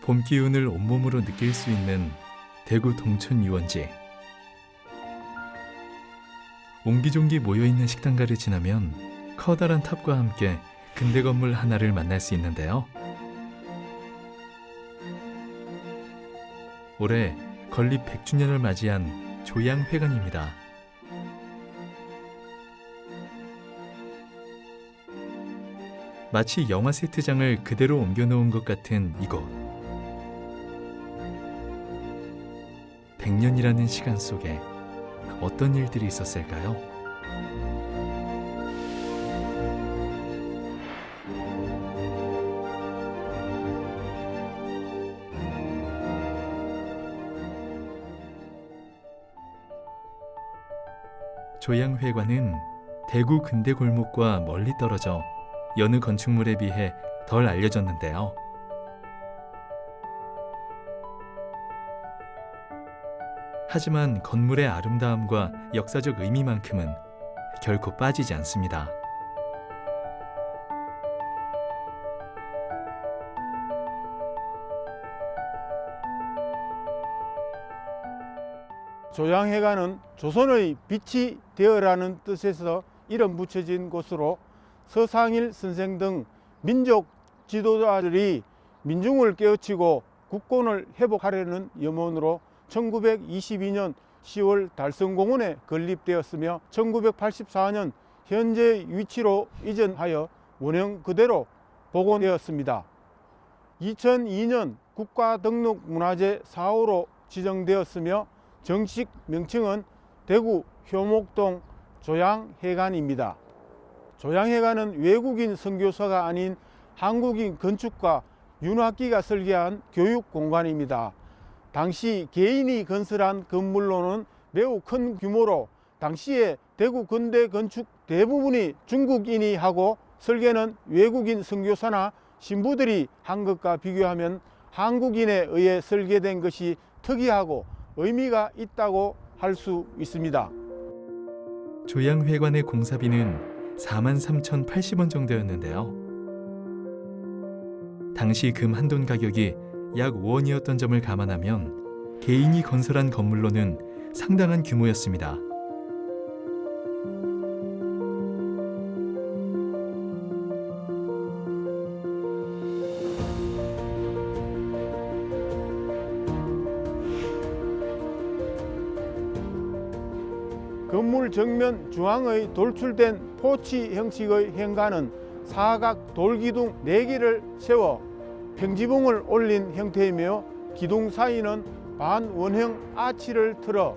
봄 기운을 온몸으로 느낄 수 있는 대구 동촌 유원지. 옹기종기 모여있는 식당가를 지나면 커다란 탑과 함께 근대 건물 하나를 만날 수 있는데요. 올해 건립 100주년을 맞이한 조양회관입니다. 마치 영화 세트장을 그대로 옮겨놓은 것 같은 이곳. 100년이라는 시간 속에 어떤 일들이 있었을까요? 조양회관은 대구 근대 골목과 멀리 떨어져 여느 건축물에 비해 덜 알려졌는데요. 하지만 건물의 아름다움과 역사적 의미만큼은 결코 빠지지 않습니다. 조양회관은 조선의 빛이 되어라는 뜻에서 이름 붙여진 곳으로 서상일 선생 등 민족 지도자들이 민중을 깨우치고 국권을 회복하려는 염원으로 1922년 10월 달성공원에 건립되었으며 1984년 현재 위치로 이전하여 원형 그대로 복원되었습니다. 2002년 국가등록문화재 4호로 지정되었으며 정식 명칭은 대구 효목동 조양회관입니다. 조양회관은 외국인 선교사가 아닌 한국인 건축가 윤학기가 설계한 교육 공간입니다. 당시 개인이 건설한 건물로는 매우 큰 규모로 당시에 대구 근대 건축 대부분이 중국인이 하고 설계는 외국인 선교사나 신부들이 한 것과 비교하면 한국인에 의해 설계된 것이 특이하고 의미가 있다고 할 수 있습니다. 조양회관의 공사비는 43,080원 정도였는데요. 당시 금 한 돈 가격이 약 5원이었던 점을 감안하면 개인이 건설한 건물로는 상당한 규모였습니다. 건물 정면 중앙의 돌출된 포치 형식의 현관은 사각 돌기둥 4개를 세워 평지봉을 올린 형태이며 기둥 사이는 반원형 아치를 틀어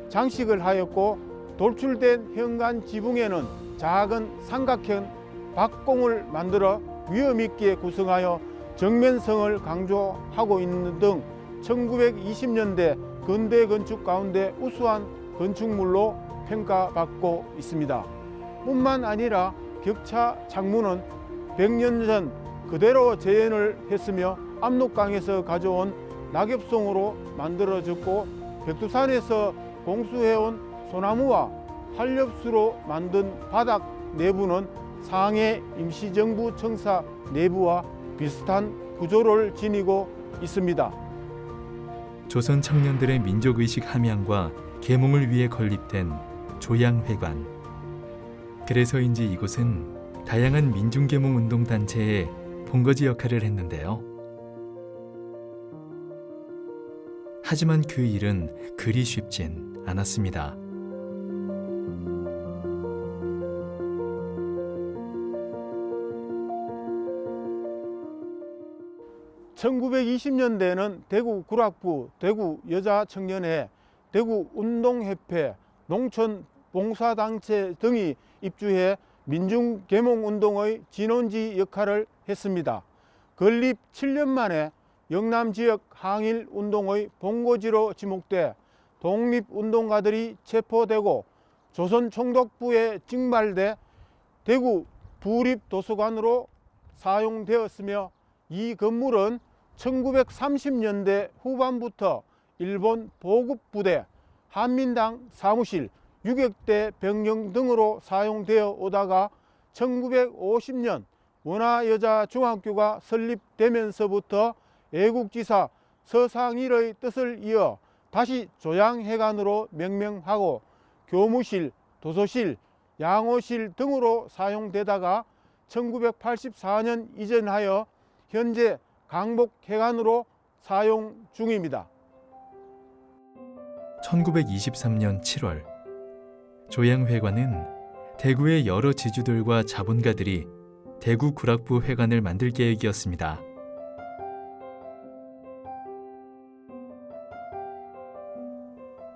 장식을 하였고 돌출된 현관 지붕에는 작은 삼각형 박공을 만들어 위험 있게 구성하여 정면성을 강조하고 있는 등 1920년대 근대 건축 가운데 우수한 건축물로 평가받고 있습니다. 뿐만 아니라 격차 창문은 100년 전 그대로 재현을 했으며 압록강에서 가져온 낙엽송으로 만들어졌고 백두산에서 공수해온 소나무와 활엽수로 만든 바닥 내부는 상해 임시정부 청사 내부와 비슷한 구조를 지니고 있습니다. 조선 청년들의 민족의식 함양과 계몽을 위해 건립된 조양회관. 그래서인지 이곳은 다양한 민중계몽운동단체의 본거지 역할을 했는데요. 하지만 그 일은 그리 쉽진 않았습니다. (1920년대에는) 대구 구락부 대구여자청년회, 대구운동협회, 농촌봉사단체 등이 입주해 민중계몽운동의 진원지 역할을 했습니다. 건립 7년 만에 영남지역 항일운동의 본거지로 지목돼 독립운동가들이 체포되고 조선총독부에 직말돼 대구 부립도서관으로 사용되었으며 이 건물은 1930년대 후반부터 일본 보급부대, 한민당 사무실, 유격대 병영 등으로 사용되어 오다가 1950년 원화여자중학교가 설립되면서부터 애국지사 서상일의 뜻을 이어 다시 조양회관으로 명명하고 교무실, 도서실, 양호실 등으로 사용되다가 1984년 이전하여 현재 강복회관으로 사용 중입니다. 1923년 7월 조양회관은 대구의 여러 지주들과 자본가들이 대구 구락부 회관을 만들 계획이었습니다.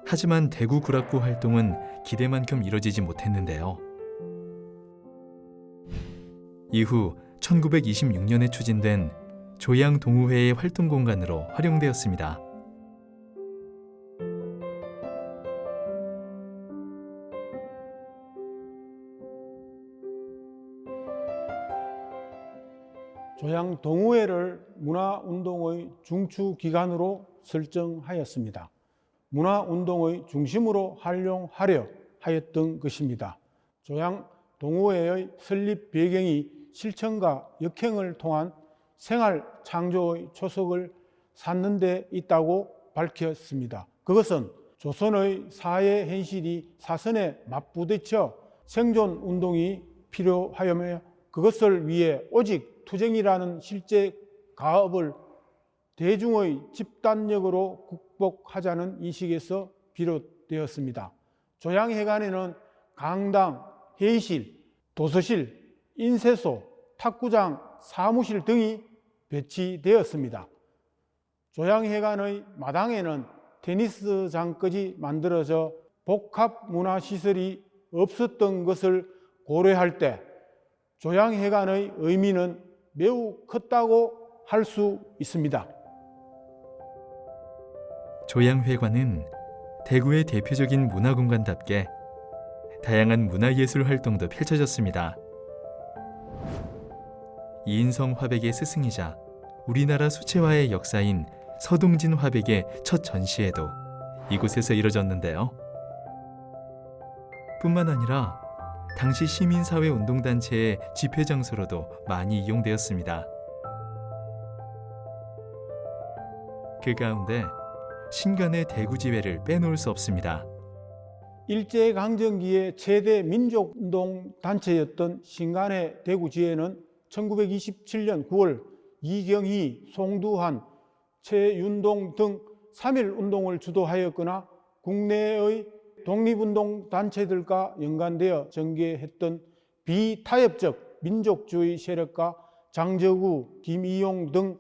하지만 대구 구락부 활동은 기대만큼 이뤄지지 못했는데요. 이후 1926년에 추진된 조양동우회의 활동 공간으로 활용되었습니다. 조양동우회를 문화운동의 중추기관으로 설정하였습니다. 문화운동의 중심으로 활용하려 하였던 것입니다. 조양동우회의 설립 배경이 실천과 역행을 통한 생활 창조의 초석을 쌓는 데 있다고 밝혔습니다. 그것은 조선의 사회 현실이 사선에 맞부딪혀 생존 운동이 필요하여며 그것을 위해 오직 투쟁이라는 실제 가업을 대중의 집단력으로 극복하자는 인식에서 비롯되었습니다. 조양회관에는 강당, 회의실, 도서실, 인쇄소, 탁구장, 사무실 등이 배치되었습니다. 조양회관의 마당에는 테니스장까지 만들어져 복합문화시설이 없었던 것을 고려할 때 조양회관의 의미는 매우 컸다고 할 수 있습니다. 조양회관은 대구의 대표적인 문화공간답게 다양한 문화예술 활동도 펼쳐졌습니다. 이인성 화백의 스승이자 우리나라 수채화의 역사인 서동진 화백의 첫 전시회도 이곳에서 이뤄졌는데요. 뿐만 아니라 당시 시민사회운동단체의 집회 장소로도 많이 이용되었습니다. 그 가운데 신간의 대구지회를 빼놓을 수 없습니다. 일제강점기의 최대 민족운동 단체였던 신간의 대구지회는 1927년 9월 이경희, 송두환, 최윤동 등 3.1운동을 주도하였거나 국내의 독립운동 단체들과 연관되어 전개했던 비타협적 민족주의 세력과 장저구, 김이용 등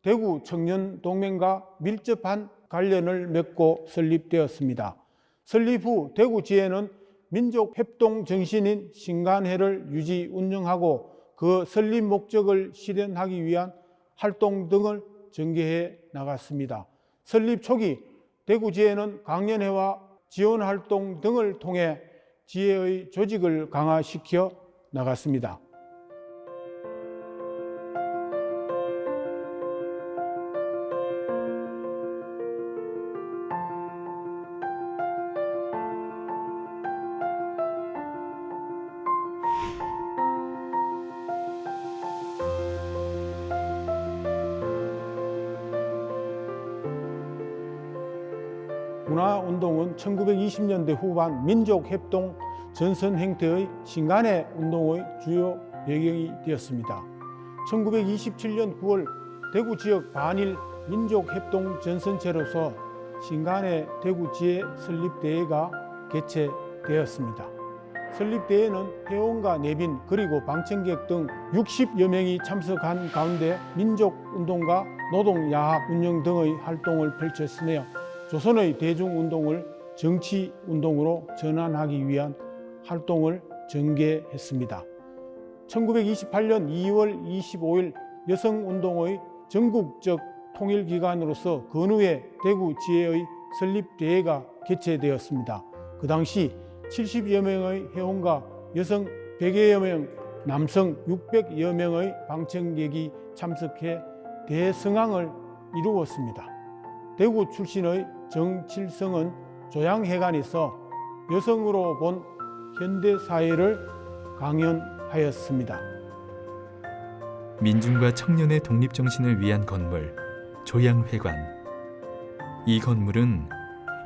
대구 청년동맹과 밀접한 관련을 맺고 설립되었습니다. 설립 후 대구지회는 민족협동 정신인 신간회를 유지 운영하고 그 설립 목적을 실현하기 위한 활동 등을 전개해 나갔습니다. 설립 초기 대구지회는 강연회와 지원활동 등을 통해 지회의 조직을 강화시켜 나갔습니다. 문화운동은 1920년대 후반 민족협동 전선 행태의 신간회 운동의 주요 배경이 되었습니다. 1927년 9월 대구 지역 반일 민족협동 전선체로서 신간회 대구지회 설립대회가 개최되었습니다. 설립대회는 회원과 내빈 그리고 방청객 등 60여 명이 참석한 가운데 민족운동과 노동야합 운영 등의 활동을 펼쳤으며 조선의 대중운동을 정치운동으로 전환하기 위한 활동을 전개했습니다. 1928년 2월 25일 여성운동의 전국적 통일기관으로서 건우회 대구지회의 설립대회가 개최되었습니다. 그 당시 70여 명의 회원과 여성 100여 명, 남성 600여 명의 방청객이 참석해 대성황을 이루었습니다. 대구 출신의 정칠성은 조양회관에서 여성으로 본 현대사회를 강연하였습니다. 민중과 청년의 독립정신을 위한 건물, 조양회관. 이 건물은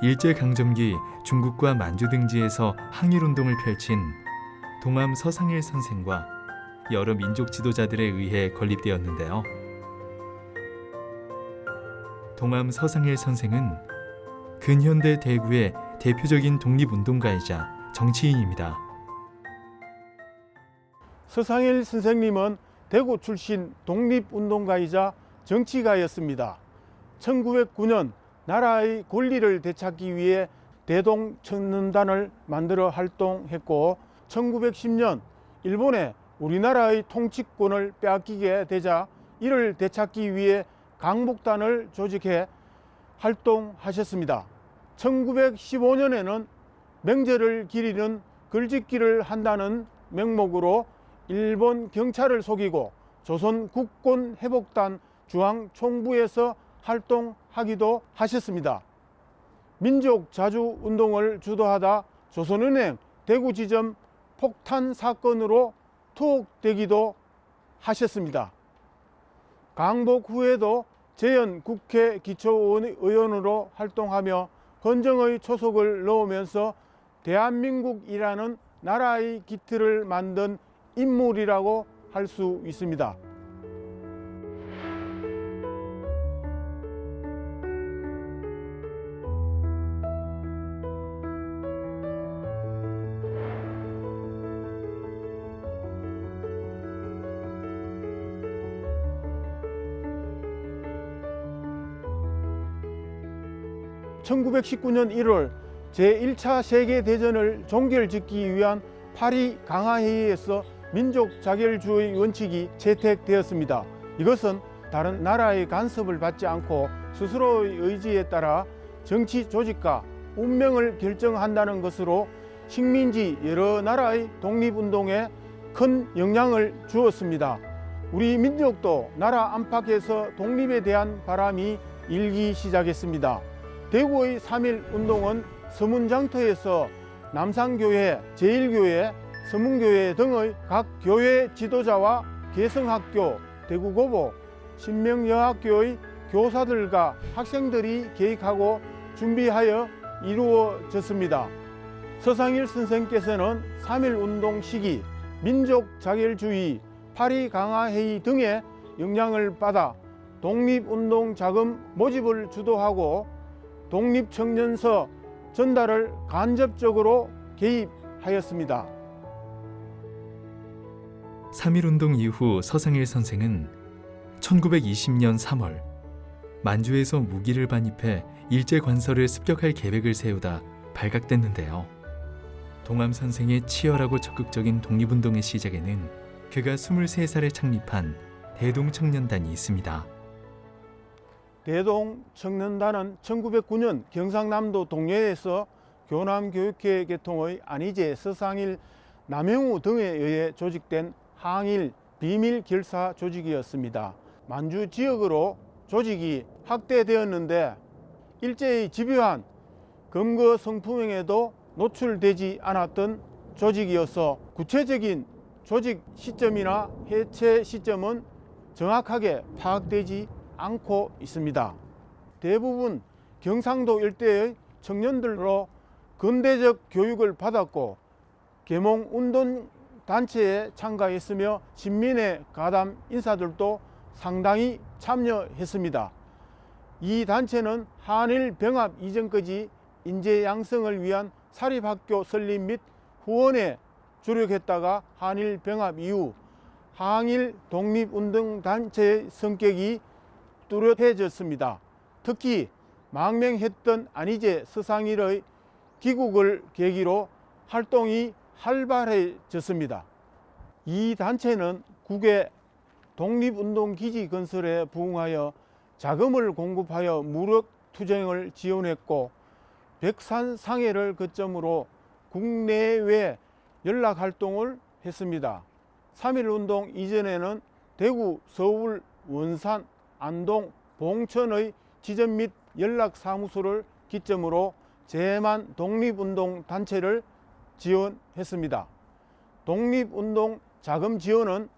일제강점기 중국과 만주 등지에서 항일운동을 펼친 동암 서상일 선생과 여러 민족 지도자들에 의해 건립되었는데요. 동암 서상일 선생은 근현대 대구의 대표적인 독립운동가이자 정치인입니다. 서상일 선생님은 대구 출신 독립운동가이자 정치가였습니다. 1909년 나라의 권리를 되찾기 위해 대동청년단을 만들어 활동했고 1910년 일본에 우리나라의 통치권을 빼앗기게 되자 이를 되찾기 위해 강복단을 조직해 활동하셨습니다. 1915년에는 명절을 기리는 글짓기를 한다는 명목으로 일본 경찰을 속이고 조선 국권 회복단 중앙총부에서 활동하기도 하셨습니다. 민족 자주 운동을 주도하다 조선은행 대구지점 폭탄 사건으로 투옥되기도 하셨습니다. 강복 후에도 재연 국회 기초의원으로 활동하며 헌정의 초석을 넣으면서 대한민국이라는 나라의 기틀을 만든 인물이라고 할 수 있습니다. (1919년 1월) 제1차 세계대전을 종결짓기 위한 파리 강화회의에서 민족 자결주의 원칙이 채택되었습니다. 이것은 다른 나라의 간섭을 받지 않고 스스로의 의지에 따라 정치 조직과 운명을 결정한다는 것으로 식민지 여러 나라의 독립운동에 큰 영향을 주었습니다. 우리 민족도 나라 안팎에서 독립에 대한 바람이 일기 시작했습니다. 대구의 3.1운동은 서문장터에서 남산교회, 제1교회, 서문교회 등의 각 교회 지도자와 개성학교, 대구고보, 신명여학교의 교사들과 학생들이 계획하고 준비하여 이루어졌습니다. 서상일 선생께서는 3.1운동 시기 민족 자결주의, 파리 강화회의 등의 영향을 받아 독립운동 자금 모집을 주도하고 독립청년서 전달을 간접적으로 개입하였습니다. 3.1운동 이후 서상일 선생은 1920년 3월 만주에서 무기를 반입해 일제관서를 습격할 계획을 세우다 발각됐는데요. 동암 선생의 치열하고 적극적인 독립운동의 시작에는 그가 23살에 창립한 대동청년단이 있습니다. 대동청년단은 1909년 경상남도 동해에서 교남교육회 계통의 안희재, 서상일, 남영우 등에 의해 조직된 항일 비밀 결사 조직이었습니다. 만주 지역으로 조직이 확대되었는데 일제의 집요한 검거 성품행에도 노출되지 않았던 조직이어서 구체적인 조직 시점이나 해체 시점은 정확하게 파악되지 않고 있습니다. 대부분 경상도 일대의 청년들로 근대적 교육을 받았고 계몽운동 단체에 참가했으며 신민의 가담 인사들도 상당히 참여했습니다. 이 단체는 한일 병합 이전까지 인재 양성을 위한 사립학교 설립 및 후원에 주력했다가 한일 병합 이후 항일 독립운동 단체의 성격이 뚜렷해졌습니다. 특히 망명했던 안희재, 서상일의 귀국을 계기로 활동이 활발해졌습니다. 이 단체는 국외 독립운동기지 건설에 부응하여 자금을 공급하여 무력 투쟁을 지원했고 백산상해를 거점으로 국내외 연락 활동을 했습니다. 3.1운동 이전에는 대구, 서울, 원산, 안동, 봉천의 지점 및 연락사무소를 기점으로 제만 독립운동 단체를 지원했습니다. 독립운동 자금 지원은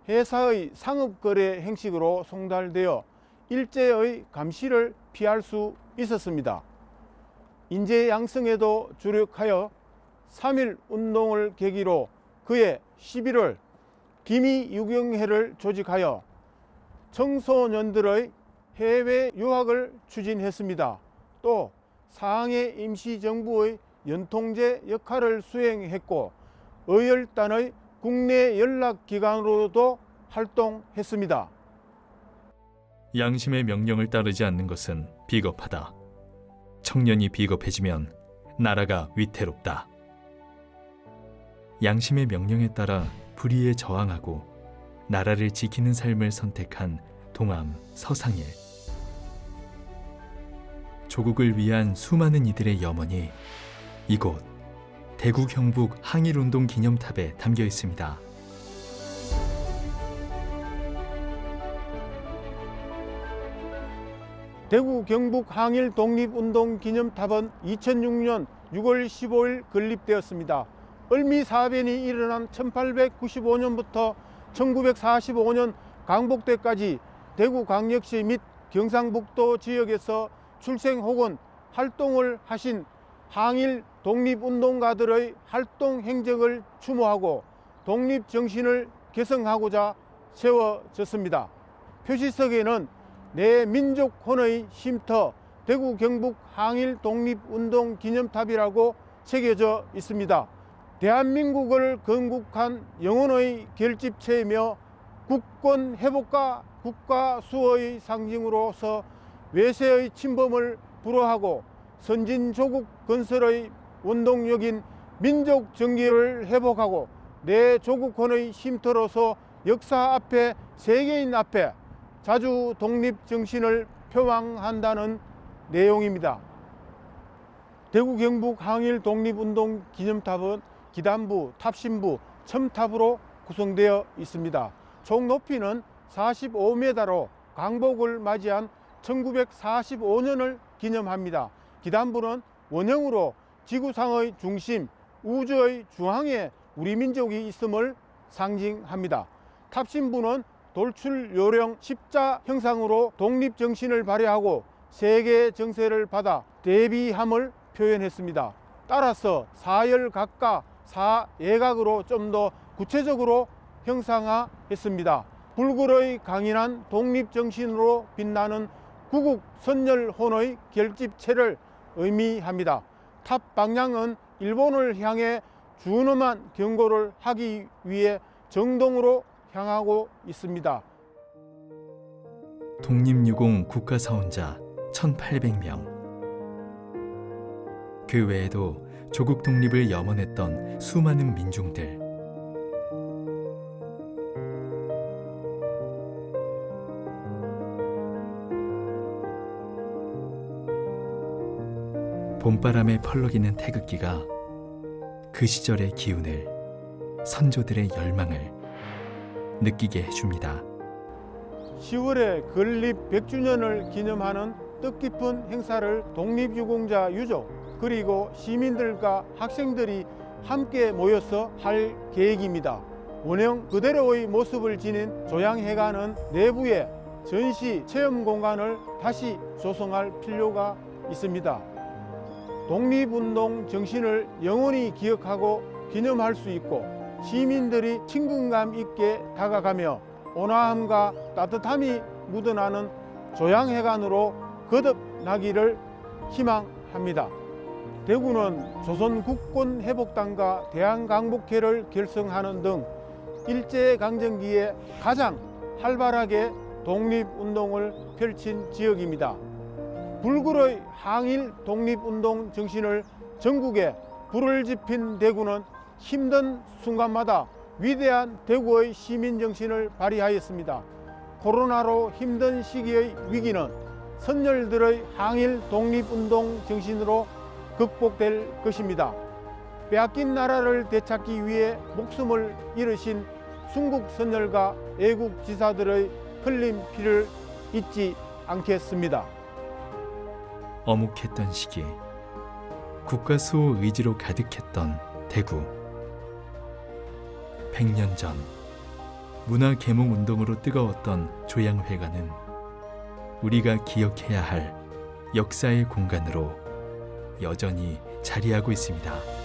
회사의 상업거래 형식으로 송달되어 일제의 감시를 피할 수 있었습니다. 인재 양성에도 주력하여 3.1운동을 계기로 그해 11월 기미유경회를 조직하여 청소년들의 해외 유학을 추진했습니다. 또 상해 임시정부의 연통제 역할을 수행했고 의열단의 국내 연락기관으로도 활동했습니다. 양심의 명령을 따르지 않는 것은 비겁하다. 청년이 비겁해지면 나라가 위태롭다. 양심의 명령에 따라 불의에 저항하고 나라를 지키는 삶을 선택한 동암 서상일. 조국을 위한 수많은 이들의 염원이 이곳 대구 경북 항일운동 기념탑에 담겨 있습니다. 대구 경북 항일 독립운동 기념탑은 2006년 6월 15일 건립되었습니다. 을미사변이 일어난 1895년부터 1945년 강복대까지 대구광역시 및 경상북도 지역에서 출생 혹은 활동을 하신 항일 독립운동가들의 활동 행적을 추모하고 독립정신을 개성하고자 세워졌습니다. 표시석에는 내 민족혼의 쉼터 대구 경북 항일 독립운동 기념탑이라고 새겨져 있습니다. 대한민국을 건국한 영혼의 결집체이며 국권 회복과 국가 수호의 상징으로서 외세의 침범을 불허하고 선진 조국 건설의 원동력인 민족 정기를 회복하고 내 조국혼의 쉼터로서 역사 앞에 세계인 앞에 자주 독립 정신을 표방한다는 내용입니다. 대구 경북 항일 독립운동 기념탑은 기단부, 탑신부, 첨탑으로 구성되어 있습니다. 총 높이는 45m로 강복을 맞이한 1945년을 기념합니다. 기단부는 원형으로 지구상의 중심, 우주의 중앙에 우리 민족이 있음을 상징합니다. 탑신부는 돌출 요령 십자 형상으로 독립정신을 발휘하고 세계 정세를 받아 대비함을 표현했습니다. 따라서 사열각과 사예각으로 좀 더 구체적으로 형상화했습니다. 불굴의 강인한 독립정신으로 빛나는 구국 선열혼의 결집체를 의미합니다. 탑 방향은 일본을 향해 준엄한 경고를 하기 위해 정동으로 향하고 있습니다. 독립유공 국가사원자 1,800명. 그 외에도 조국 독립을 염원했던 수많은 민중들. 봄바람에 펄럭이는 태극기가 그 시절의 기운을, 선조들의 열망을 느끼게 해줍니다. 10월에 건립 100주년을 기념하는 뜻깊은 행사를 독립유공자 유족 그리고 시민들과 학생들이 함께 모여서 할 계획입니다. 원형 그대로의 모습을 지닌 조양회관은 내부에 전시 체험 공간을 다시 조성할 필요가 있습니다. 독립운동 정신을 영원히 기억하고 기념할 수 있고 시민들이 친근감 있게 다가가며 온화함과 따뜻함이 묻어나는 조양회관으로 거듭나기를 희망합니다. 대구는 조선국권회복당과 대한강복회를 결성하는 등 일제강점기에 가장 활발하게 독립운동을 펼친 지역입니다. 불굴의 항일 독립운동 정신을 전국에 불을 지핀 대구는 힘든 순간마다 위대한 대구의 시민정신을 발휘하였습니다. 코로나로 힘든 시기의 위기는 선열들의 항일 독립운동 정신으로 극복될 것입니다. 빼앗긴 나라를 되찾기 위해 목숨을 잃으신 순국 선열과 애국 지사들의 흘린 피를 잊지 않겠습니다. 어묵했던 시기, 국가 수호 의지로 가득했던 대구. 100년 전 문화 계몽 운동으로 뜨거웠던 조양회관은 우리가 기억해야 할 역사의 공간으로 여전히 자리하고 있습니다.